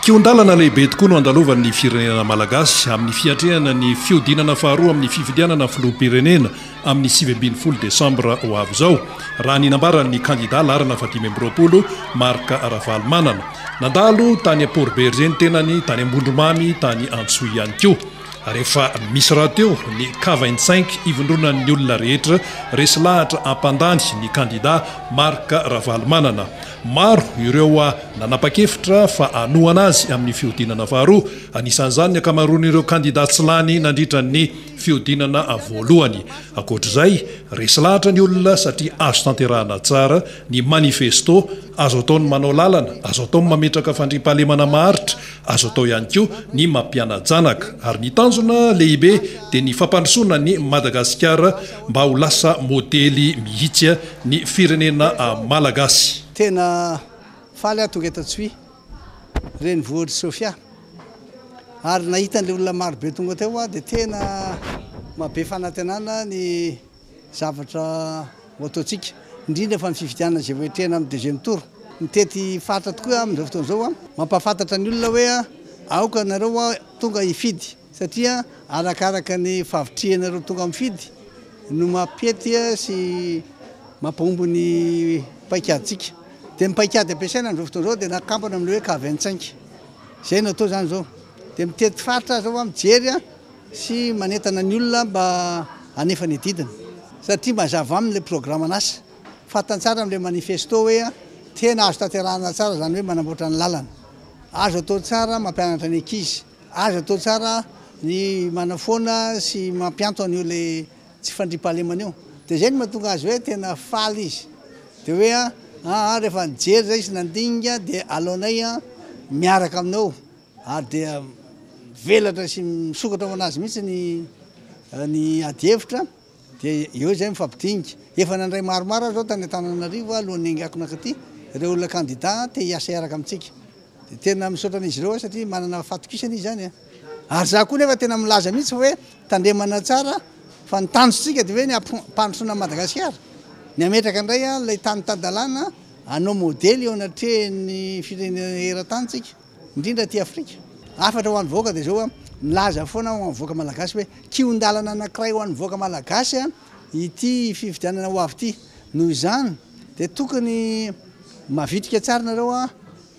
Kiondalana lehibe tokoa no andalovan'ny firenena malagasy amin'ny fiatrehana ny fiodinana faharoa amin'ny fifidianana filoham-pirenena amin'ny 20 Desambra ho avy izao raha ninambaran'ny kandida larana 2020 Marc Ravalomanana. Nandalo tany a Port-Berger ny tenany, tany Ambondromamy, tany Antsoa ihany koa. Rehefa misy raha teo ny K25 ivondronan'ny olona rehetra resy lahatra ampandany ny kandida Marc Ravalomanana. Maro ireo nanapa-kevitra fa anoana azy amin'ny fiodinana faharoa, anisan'izany ny akamaroan'ireo kandida tsy lany nandritra ny fiodinana voalohany. Ankoatr'izay, resy lahatra ny olona satria azo tanterahana tsara ny manifesto, azo ataony manao lalana, azo atao mametraka fandriam-pahalemana maharitra, azo atao ihany koa ny mampiana-janaka, ary ny tanjona lehibe dia ny fampandrosoana ny Madagasikara mba ho lasa modely mihitsy ny firenena malagasy. Tena faly aho tonga eto Antsoia renivohitry Sofia ary nahita an'ilay olona maro be tonga teo dia tena mahabe fanantenana ny zavatra ho ataontsika, indrindra fa ny fifidianana izay voatrehana amin'ny deuxième tour. Mitety fatra tokoa amin'izao fotoan'izao mampafantatra ny olona hoe aoka nareo tonga hifidy satria arakaraka ny fahavitrihanareo tonga mifidy no mampety sy mampahombo ny paikaditsika. Dia ny paikady ampiasaina amin'izao fotoan'izao dia nakampana amin'ilay hoe K25. Izay no atao izany izao. Dia mitety faritra izao mijery sy manentana ny olona mba hanefa ny didiny. Satria mazava amin'ilay programan'asa. Fantantsara amin'ilay manifesto hoe tena azo tanterahana tsara izany hoe manamboatra ny lalana. Azo atao tsara mampianatra ny ankizy. Azo atao tsara ny manafoana sy mampianto an'io ilay tsy fandriam-pahalemana io. Dia izay no mahatonga azy hoe tena faly izy. Dia hoe rehefa nijery zay sy nandinika dia aleonay miaraka aminao ary dia velatra sy misokatra ho anazy mihitsy ny ady hevitra dia eo zay mifampidinika. Efa nandray maromaro zao tany Antananarivo alohan'ny angakona katy ireo olona kandida te hiasa iaraka amintsika. Dia tena misaotra an'izy ireo satria manana fatokisana izy zany. Ary za koa nefa tena milaza mihitsy hoe tandremana tsara fa ny tanjotsika dia hoe ny ampandrosoana Madagasikara. Ny ametraka indray ilay tany tadalana anao modely eo anatrehan'ny firenena eran-tanitsika, indrindra aty Afrika. Afatra ho an'ny voaka dia zao milaza foana ho an'ny voaka malagasy hoe kiondalana anankiray ho an'ny voaka malagasy ity fifidianana ho avy ity. Noho izany dia tokony mavitrika tsara nareo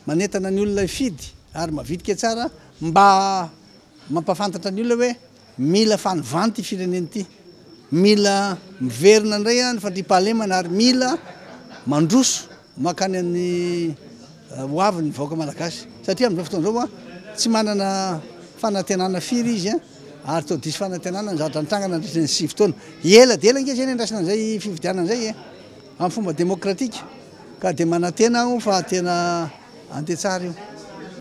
manentana ny olona hifidy ary mavitrika tsara mba mampafantatra ny olona hoe mila fanovanty firenena ity. Mila miverina indray ny fandriam-pahalemana ary mila mandroso makany amin'ny hoavin'ny vahoaka malagasy. Satria amin'izao fotoan'izao tsy manana fanantenana firy izy ary toa diso fanantenana ny zavatra nitrangana nandritra ny 9 taona. Ela dia ela nge zay andrasana an'izay fifidianana izay amin'ny fomba demokratika ka dia manantena aho fa tena andeha tsara io.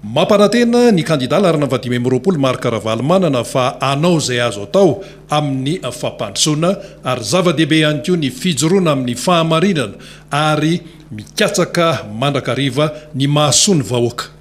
Mampanantena ny kandida larana 2020 Marc Ravalomanana fa anao izay azo atao amin'ny fampandrosoana ary zava-dehibe ihany koa ny fijoroana amin'ny fahamarinana ary mikatsaka mandrakariva ny mahasoa ny vahoaka.